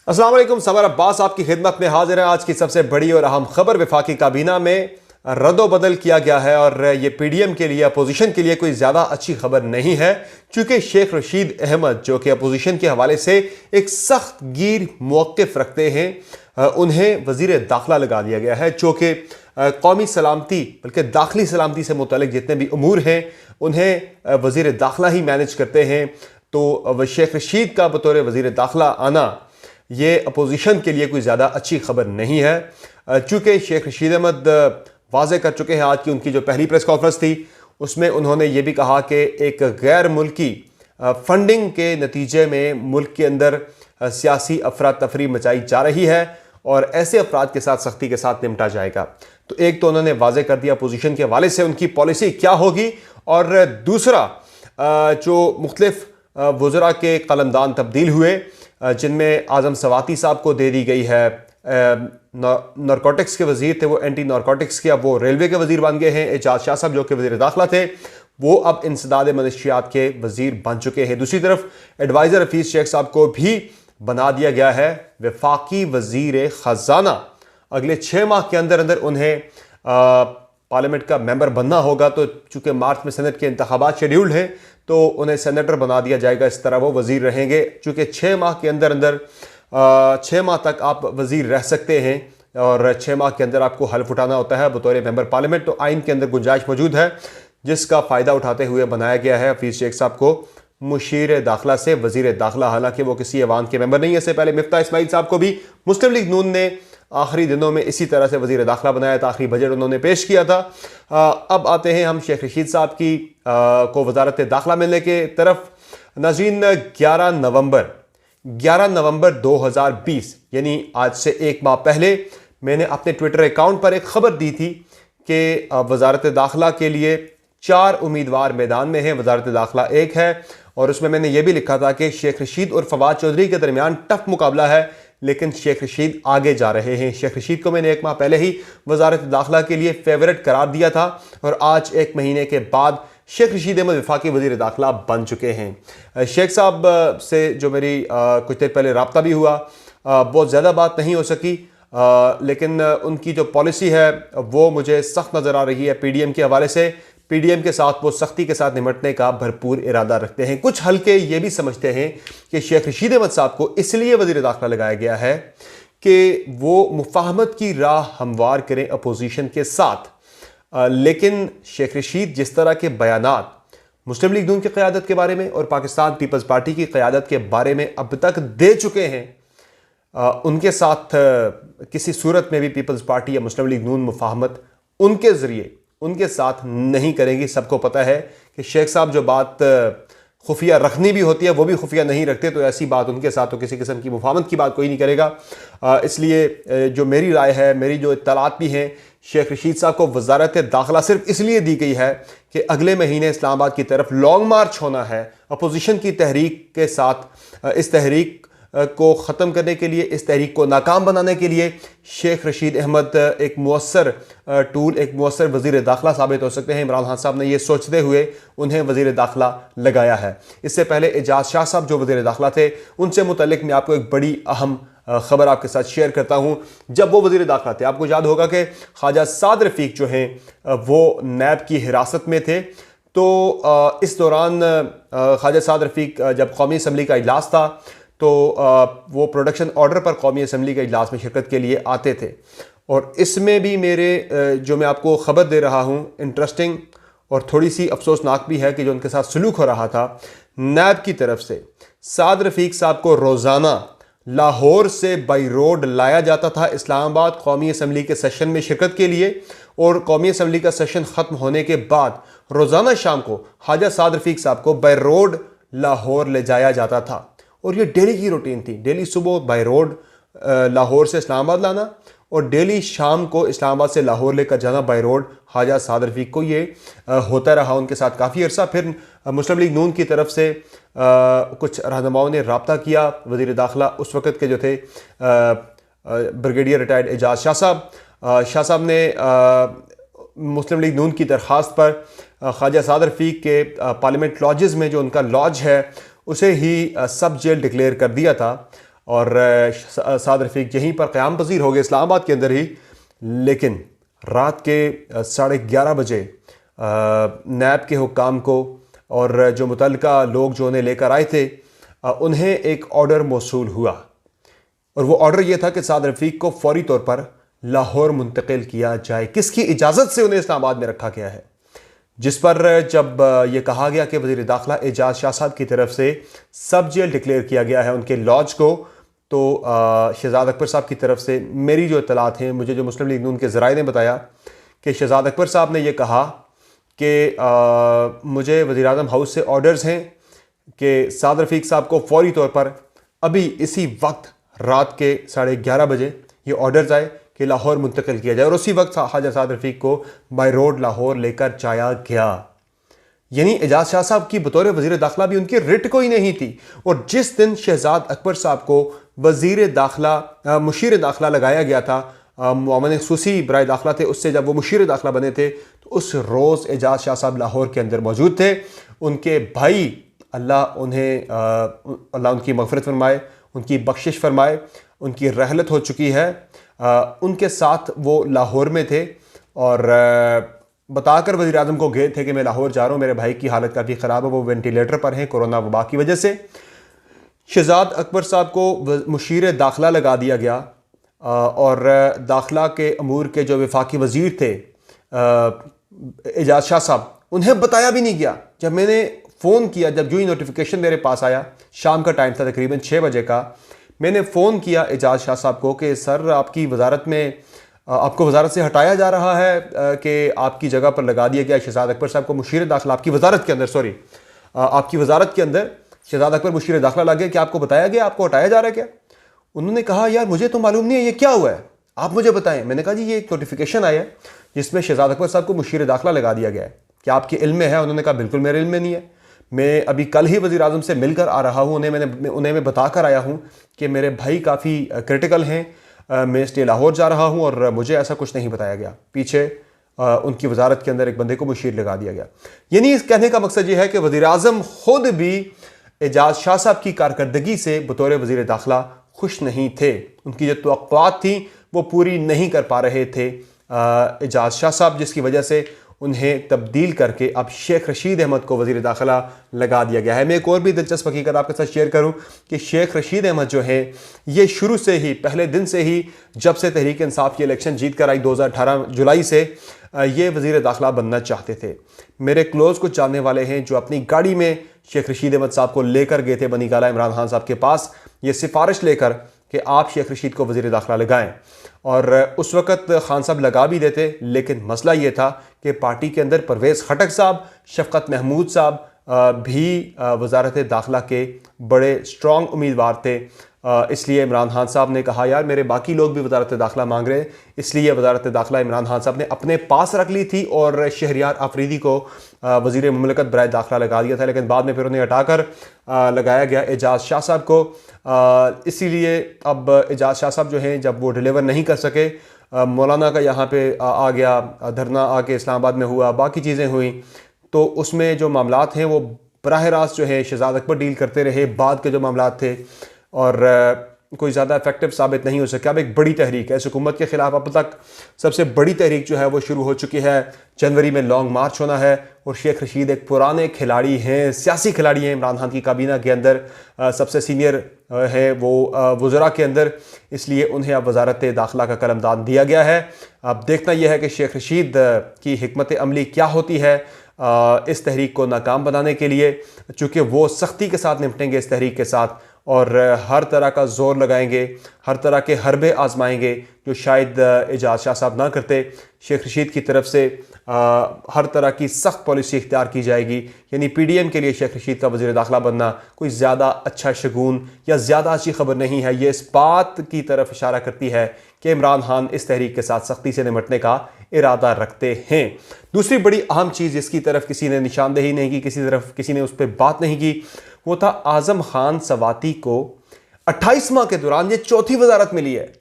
अस्सलाम वालेकुम। समर अब्बास आपकी खिदमत में हाजिर है। आज की सबसे बड़ी और अहम खबर, वफाकी काबीना में रद्दोबदल किया गया है और ये पीडीएम के लिए, अपोजिशन के लिए कोई ज़्यादा अच्छी खबर नहीं है, क्योंकि शेख रशीद अहमद जो कि अपोजिशन के हवाले से एक सख्त गिर मौक़िफ़ रखते हैं, उन्हें वज़ीर दाखिला लगा दिया गया है, जो कि कौमी सलामती बल्कि दाखिली सलामती से मुतल्लिक़ जितने भी अमूर हैं उन्हें वज़ीर दाखिला ही मैनेज करते हैं। तो शेख रशीद का बतौर वज़ीर दाखिला आना ये अपोजिशन के लिए कोई ज़्यादा अच्छी खबर नहीं है, चूँकि शेख रशीद अहमद वाज़े कर चुके हैं। आज की उनकी जो पहली प्रेस कॉन्फ्रेंस थी उसमें उन्होंने ये भी कहा कि एक गैर मुल्की फंडिंग के नतीजे में मुल्क के अंदर सियासी अफरा तफरी मचाई जा रही है और ऐसे अफराद के साथ सख्ती के साथ निपटा जाएगा। तो एक तो उन्होंने वाज़े कर दिया अपोजिशन के हवाले से उनकी पॉलिसी क्या होगी, और दूसरा जो मुख्तलिफ वज़रा के कलमदान तब्दील हुए, जिनमें आज़म सवाती साहब को दे दी गई है, नारकोटिक्स के वज़ीर थे वो एंटी नारकोटिक्स के, अब वो रेलवे के वज़ीर बन गए हैं। एजाज शाह साहब जो कि वज़ीर दाखिला थे वो अब इंसदाद मनशियात के वज़ीर बन चुके हैं। दूसरी तरफ एडवाइज़र हफीज़ शेख साहब को भी बना दिया गया है वफाकी वज़ीर ख़जाना। अगले 6 माह के अंदर अंदर उन्हें पार्लियामेंट का मेंबर बनना होगा, तो चूँकि मार्च में सेनेट के इंतखाबात शेड्यूल्ड हैं तो उन्हें सेनेटर बना दिया जाएगा। इस तरह वो वज़ीर रहेंगे, चूँकि 6 माह के अंदर अंदर 6 माह तक आप वज़ीर रह सकते हैं और 6 माह के अंदर आपको हल्फ उठाना होता है बतौर मेंबर पार्लियामेंट। तो आइन के अंदर गुंजाइश मौजूद है जिसका फ़ायदा उठाते हुए बनाया गया है हफीज़ शेख साहब को मुशीर दाखिला से वज़ीर दाखिला। हालांकि वो किसी ऐवान के मेंबर नहीं है। इससे पहले मिफ्ता इस्माइल साहब को भी मुस्लिम लीग नून ने आखिरी दिनों में इसी तरह से वज़ीर दाखिला बनाया था, आखिरी बजट उन्होंने पेश किया था। अब आते हैं हम शेख रशीद साहब की को वज़ारत दाखिला मिलने के तरफ। नाज़रीन, 11 नवंबर 2020 यानी आज से 1 माह पहले मैंने अपने ट्विटर अकाउंट पर एक ख़बर दी थी कि वज़ारत दाखिला के लिए 4 उम्मीदवार मैदान में हैं, वज़ारत दाखिला 1 है, और उसमें मैंने ये भी लिखा था कि शेख रशीद और फवाद चौधरी के दरमियान टफ मुकाबला है, लेकिन शेख रशीद आगे जा रहे हैं। शेख रशीद को मैंने 1 माह पहले ही वज़ारत दाखिला के लिए फेवरेट करार दिया था और आज 1 महीने के बाद शेख रशीद अहमद वफाकी वज़ीर दाखिला बन चुके हैं। शेख साहब से जो मेरी कुछ देर पहले रब्ता भी हुआ, बहुत ज़्यादा बात नहीं हो सकी, लेकिन उनकी जो पॉलिसी है वो मुझे सख्त नज़र आ रही है। पीडीएम के हवाले से पीडीएम के साथ वो सख्ती के साथ निपटने का भरपूर इरादा रखते हैं। कुछ हल्के ये भी समझते हैं कि शेख रशीद अहमद साहब को इसलिए वज़ीर दाखिला लगाया गया है कि वो मुफाहमत की राह हमवार करें अपोजिशन के साथ, लेकिन शेख रशीद जिस तरह के बयानात मुस्लिम लीग नून की क़यादत के बारे में और पाकिस्तान पीपल्स पार्टी की क़यादत के बारे में अब तक दे चुके हैं, उनके साथ किसी सूरत में भी पीपल्स पार्टी या मुस्लिम लीग नून मुफाहमत उनके ज़रिए उनके साथ नहीं करेगी। सबको पता है कि शेख साहब जो बात खुफिया रखनी भी होती है वो भी खुफिया नहीं रखते, तो ऐसी बात उनके साथ तो किसी किस्म की मुफाहमत की बात कोई नहीं करेगा। इसलिए जो मेरी राय है, मेरी जो इत्तलात भी हैं, शेख रशीद साहब को वज़ारत दाखिला सिर्फ इसलिए दी गई है कि अगले महीने इस्लामाबाद की तरफ लॉन्ग मार्च होना है अपोजिशन की तहरीक के साथ। इस तहरीक को ख़त्म करने के लिए, इस तहरीक को नाकाम बनाने के लिए शेख रशीद अहमद एक मुअस्सर टूल, एक मुअस्सर वज़ीर दाखिला साबित हो सकते हैं। इमरान खान साहब ने यह सोचते हुए उन्हें वज़ीर दाखिला लगाया है। इससे पहले एजाज शाह साहब जो वज़ीर दाखिला थे, उनसे मुतल्लिक मैं आपको एक बड़ी अहम ख़बर आपके साथ शेयर करता हूँ। जब वो वज़ीर दाखिला थे, आपको याद होगा कि ख्वाजा साद रफ़ीक जो हैं वो नैब की हिरासत में थे। तो इस दौरान ख्वाजा साद रफ़ीक जब कौमी असम्बली का इजलास था तो वो प्रोडक्शन ऑर्डर पर कौमी असम्बली के इजलास में शिरकत के लिए आते थे, और इसमें भी मेरे जो मैं आपको ख़बर दे रहा हूँ इंटरेस्टिंग और थोड़ी सी अफसोसनाक भी है कि जो उनके साथ सलूक हो रहा था, नैब की तरफ से साद रफ़ीक साहब को रोज़ाना लाहौर से बाई रोड लाया जाता था इस्लामाबाद कौमी असम्बली के सेशन में शिरकत के लिए, और कौमी असम्बली का सेशन ख़त्म होने के बाद रोज़ाना शाम को ख्वाजा साद रफ़ीक साहब को बाई रोड लाहौर ले जाया जाता था। और ये डेली की रूटीन थी, डेली सुबह बाय रोड लाहौर से इस्लामाबाद लाना और डेली शाम को इस्लामाबाद से लाहौर लेकर जाना बाय रोड ख्वाजा साद रफ़ीक को। ये होता रहा उनके साथ काफ़ी अरसा। फिर मुस्लिम लीग नून की तरफ से कुछ रहनुमाओं ने रब्ता किया वज़ीर दाखिला उस वक़्त के जो थे ब्रिगेडियर रिटायर्ड एजाज शाह साहब ने मुस्लिम लीग नून की दरख्वास्त पर ख्वाजा साद रफ़ीक के पार्लियामेंट लॉजेज़ में जो उनका लॉज है उसे ही सब जेल डिक्लेयर कर दिया था। और साद रफ़ीक यहीं पर क़याम पज़ीर हो गए इस्लामाबाद के अंदर ही। लेकिन रात के 11:30 बजे नैब के हुक्काम को और जो मुतल्लिका लोग जो उन्हें लेकर आए थे उन्हें एक ऑर्डर मौसूल हुआ, और वो ऑर्डर ये था कि साद रफ़ीक को फौरी तौर पर लाहौर मुंतकिल किया जाए। किसकी इजाज़त से उन्हें इस्लामाबाद में रखा गया है? जिस पर जब ये कहा गया कि वज़ीर दाखिला एजाज शाह साहब की तरफ से सब जेल डिक्लेयर किया गया है उनके लॉज को, तो शहजाद अकबर साहब की तरफ से मेरी जो इत्तलात हैं, मुझे जो मुस्लिम लीग नून के ज़राए ने बताया कि शहजाद अकबर साहब ने यह कहा कि मुझे वज़ीर आज़म हाउस से ऑर्डर्स हैं कि साद रफ़ीक साहब को फौरी तौर पर अभी इसी वक्त रात के 11:30 बजे ये ऑर्डर्स आए कि लाहौर मुंतकिल किया जाए, और उसी वक्त ख्वाजा साद रफ़ीक को बाय रोड लाहौर लेकर जाया गया। यानी एजाज शाह साहब की बतौर वज़ीर दाखिला भी उनकी रिट कोई नहीं थी, और जिस दिन शहजाद अकबर साहब को वज़ीर दाखिला मुशीर दाखिला लगाया गया था, मुआवन ख़ुसूसी बराए दाखिला थे, उससे जब वो मुशीर दाखिला बने थे तो उस रोज़ एजाज शाह साहब लाहौर के अंदर मौजूद थे। उनके भाई अल्लाह उनकी मग़फ़िरत फरमाए, उनकी बख्शिश फरमाए, उनकी रहलत हो चुकी है, उनके साथ वो लाहौर में थे और बताकर वज़ीर आज़म को गए थे कि मैं लाहौर जा रहा हूँ, मेरे भाई की हालत काफ़ी ख़राब है, वो वेंटिलेटर पर हैं कोरोना वबा की वजह से। शहजाद अकबर साहब को मुशीर दाखिला लगा दिया गया, और दाखिला के अमूर के जो वफाकी वज़ीर थे एजाज शाह साहब, उन्हें बताया भी नहीं गया। जब मैंने फ़ोन किया, जब जो ही नोटिफिकेशन मेरे पास आया, शाम का टाइम था तकरीबन 6 बजे का, मैंने फ़ोन किया एजाज शाह साहब को कि सर आपकी वजारत में आपको वजारत से हटाया जा रहा है कि आपकी जगह पर लगा दिया गया शहजाद अकबर साहब को मुशीर दाखिला, आपकी वजारत के अंदर, सॉरी आपकी वजारत के अंदर शहजाद अकबर मुशीर दाखिला लग गया, कि आपको बताया गया, आपको हटाया जा रहा है क्या? उन्होंने कहा यार मुझे तो मालूम नहीं है, ये क्या हुआ है, आप मुझे बताएं। मैंने कहा जी ये एक नोटिफिकेशन आया है जिसमें शहजाद अकबर साहब को मुशीर दाखिला लगा दिया गया है, क्या आपके इल्म में है? उन्होंने कहा बिल्कुल मेरे इल्म में नहीं है, मैं अभी कल ही वज़ीर आज़म से मिलकर आ रहा हूँ, उन्हें मैं बता कर आया हूँ कि मेरे भाई काफ़ी क्रिटिकल हैं, मैं इसलिए लाहौर जा रहा हूँ, और मुझे ऐसा कुछ नहीं बताया गया। पीछे उनकी वजारत के अंदर एक बंदे को मुशीर लगा दिया गया। यानी इस कहने का मकसद ये है कि वज़ीर आज़म खुद भी एजाज शाह साहब की कारकर्दगी से बतौर वज़ीर दाखिला खुश नहीं थे, उनकी जो तवक्कुआत थी वो पूरी नहीं कर पा रहे थे एजाज शाह साहब, जिसकी वजह से उन्हें तब्दील करके अब शेख रशीद अहमद को वज़ीर दाखिला लगा दिया गया है। मैं एक और भी दिलचस्प हकीकत आपके साथ शेयर करूं कि शेख रशीद अहमद जो है ये शुरू से ही, पहले दिन से ही, जब से तहरीक इंसाफ की इलेक्शन जीत कर आई 2018 जुलाई से, ये वज़ीर दाखिला बनना चाहते थे। मेरे क्लोज कुछ जानने वाले हैं जो अपनी गाड़ी में शेख रशीद अहमद साहब को लेकर गए थे बनी गाला इमरान खान साहब के पास, ये सिफारिश लेकर कि आप शेख रशीद को वज़ीर दाखिला लगाएं, और उस वक़्त खान साहब लगा भी देते। लेकिन मसला ये था कि पार्टी के अंदर परवेज़ खटक साहब, शफ़क़त महमूद साहब भी वज़ारत दाखिला के बड़े स्ट्रॉन्ग उम्मीदवार थे, इसलिए इमरान खान साहब ने कहा यार मेरे बाकी लोग भी वज़ारत दाखिला मांग रहे हैं, इसलिए वज़ारत दाखिला इमरान खान साहब ने अपने पास रख ली थी और शहरियार आफरीदी को वज़ीर मुमलकत बराए दाखिला लगा दिया था। लेकिन बाद में फिर उन्हें हटाकर लगाया गया एजाज शाह साहब को। इसीलिए अब एजाज शाह साहब जो हैं जब वो डिलीवर नहीं कर सके, मौलाना का यहाँ पे आ गया धरना, आके इस्लामाबाद में हुआ, बाकी चीज़ें हुई, तो उसमें जो मामलात हैं वो बराह रास्त जो है शहजाद अकबर डील करते रहे। बाद के जो मामलात थे और कोई ज़्यादा इफेक्टिव साबित नहीं हो सका। अब एक बड़ी तहरीक है इस हुकूमत के ख़िलाफ़, अब तक सबसे बड़ी तहरीक जो है वो शुरू हो चुकी है। जनवरी में लॉन्ग मार्च होना है, और शेख रशीद एक पुराने खिलाड़ी हैं, सियासी खिलाड़ी हैं, इमरान खान की काबीना के अंदर सबसे सीनियर है वो वज़रा के अंदर, इसलिए उन्हें अब वज़ारत दाखिला का कलमदान दिया गया है। अब देखना यह है कि शेख रशीद की हिकमत अमली क्या होती है इस तहरीक को नाकाम बनाने के लिए, चूँकि वो सख्ती के साथ निपटेंगे इस तहरीक के साथ और हर तरह का जोर लगाएंगे, हर तरह के हरबे आजमाएंगे जो शायद एजाज शाह साहब ना करते। शेख रशीद की तरफ से हर तरह की सख्त पॉलिसी इख्तियार की जाएगी। यानी PDM के लिए शेख रशीद का वज़ीर दाखिला बनना कोई ज़्यादा अच्छा शगुन या ज़्यादा अच्छी खबर नहीं है। ये इस बात की तरफ इशारा करती है कि इमरान खान इस तहरीक के साथ सख्ती से निपटने का इरादा रखते हैं। दूसरी बड़ी अहम चीज़ जिसकी तरफ किसी ने निशानदेही नहीं की, किसी ने उस पर बात नहीं की, वो था आज़म खान सवाती को 28 माह के दौरान ये चौथी वजारत मिली है।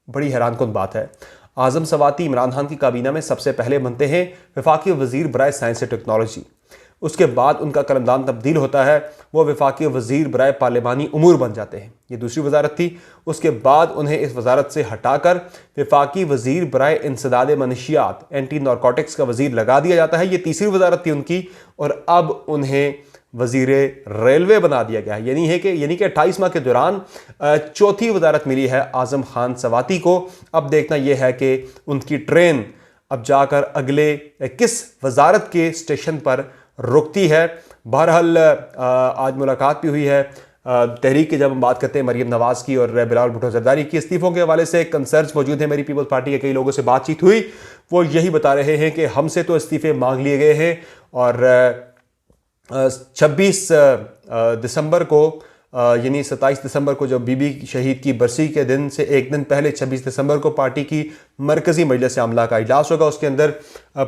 बड़ी हैरानकुन बात है। आज़म सवाती इमरान खान की काबीना में सबसे पहले बनते हैं वफाकी वज़ीर बराए साइंस और टेक्नोलॉजी। उसके बाद उनका कलमदान तब्दील होता है, वो वफाकी वज़ीर बराए पार्लिमानी उमूर बन जाते हैं। ये दूसरी वजारत थी। उसके बाद उन्हें इस वजारत से हटाकर वफाकी वज़ीर बराए इंसदाद मनशियात, एंटी नारकोटिक्स का वज़ीर लगा दिया जाता है। ये तीसरी वजारत थी उनकी, और अब उन्हें वज़ीर रेलवे बना दिया गया है। यानी कि 28 माह के दौरान चौथी वजारत मिली है आज़म खान सवाती को। अब देखना यह है कि उनकी ट्रेन अब जाकर अगले किस वजारत के स्टेशन पर रुकती है। बहरहाल आज मुलाकात भी हुई है तहरीक की, जब हम बात करते हैं मरीम नवाज़ की और बिलावल भुट्टो ज़रदारी की इस्तीफ़ों के हवाले से कंसर्न्स मौजूद हैं। मेरी पीपल्स पार्टी के कई लोगों से बातचीत हुई, वो यही बता रहे हैं कि हमसे तो इस्तीफ़े मांग लिए गए हैं और 26 दिसंबर को यानी 27 दिसंबर को जो बीबी शहीद की बरसी के दिन से एक दिन पहले 26 दिसंबर को पार्टी की मरकज़ी मजलिस आमला का इजलास होगा। उसके अंदर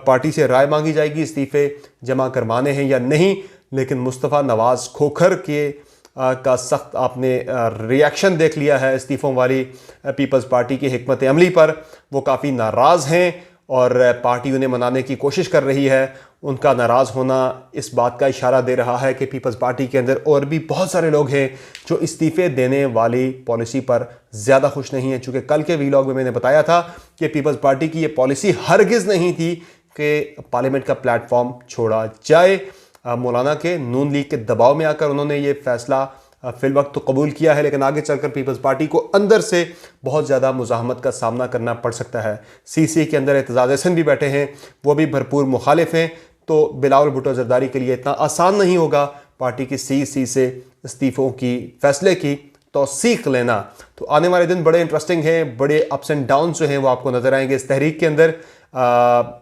पार्टी से राय मांगी जाएगी इस्तीफ़े जमा करवाने हैं या नहीं। लेकिन मुस्तफ़ा नवाज़ खोखर के का सख्त आपने रिएक्शन देख लिया है इस्तीफ़ों वाली पीपल्स पार्टी की हिकमत अमली पर। वो काफ़ी नाराज़ हैं और पार्टी उन्हें मनाने की कोशिश कर रही है। उनका नाराज़ होना इस बात का इशारा दे रहा है कि पीपल्स पार्टी के अंदर और भी बहुत सारे लोग हैं जो इस्तीफ़े देने वाली पॉलिसी पर ज़्यादा खुश नहीं हैं। चूँकि कल के वीलॉग में मैंने बताया था कि पीपल्स पार्टी की ये पॉलिसी हरगिज़ नहीं थी कि पार्लियामेंट का प्लेटफॉर्म छोड़ा जाए। मौलाना के नून लीग के दबाव में आकर उन्होंने ये फैसला फिल वक्त तो कबूल किया है, लेकिन आगे चलकर पीपल्स पार्टी को अंदर से बहुत ज़्यादा मुज़ाहमत का सामना करना पड़ सकता है। सीसी के अंदर एतजाज़ हसन भी बैठे हैं, वो भी भरपूर मुखालिफ हैं। तो बिलावल भुट्टो ज़रदारी के लिए इतना आसान नहीं होगा पार्टी की सीसी से इस्तीफ़ों की फैसले की तौसीक लेना। तो आने वाले दिन बड़े इंटरेस्टिंग हैं, बड़े अप्स एंड डाउन जो हैं वो आपको नज़र आएंगे इस तहरीक के अंदर।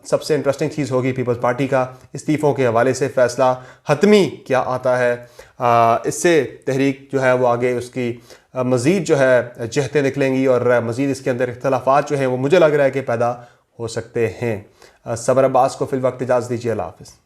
सबसे इंटरेस्टिंग चीज़ होगी पीपल्स पार्टी का इस्तीफ़ों के हवाले से फ़ैसला हतमी क्या आता है। इससे तहरीक जो है वो आगे उसकी मज़ीद जो है जहतें निकलेंगी और मज़ीद इसके अंदर इख्तलाफात जो हैं वो मुझे लग रहा है कि पैदा हो सकते हैं। सबर अब्बास को फिल वक्त इजाज़त दीजिए। अल्लाह हाफ़िज़।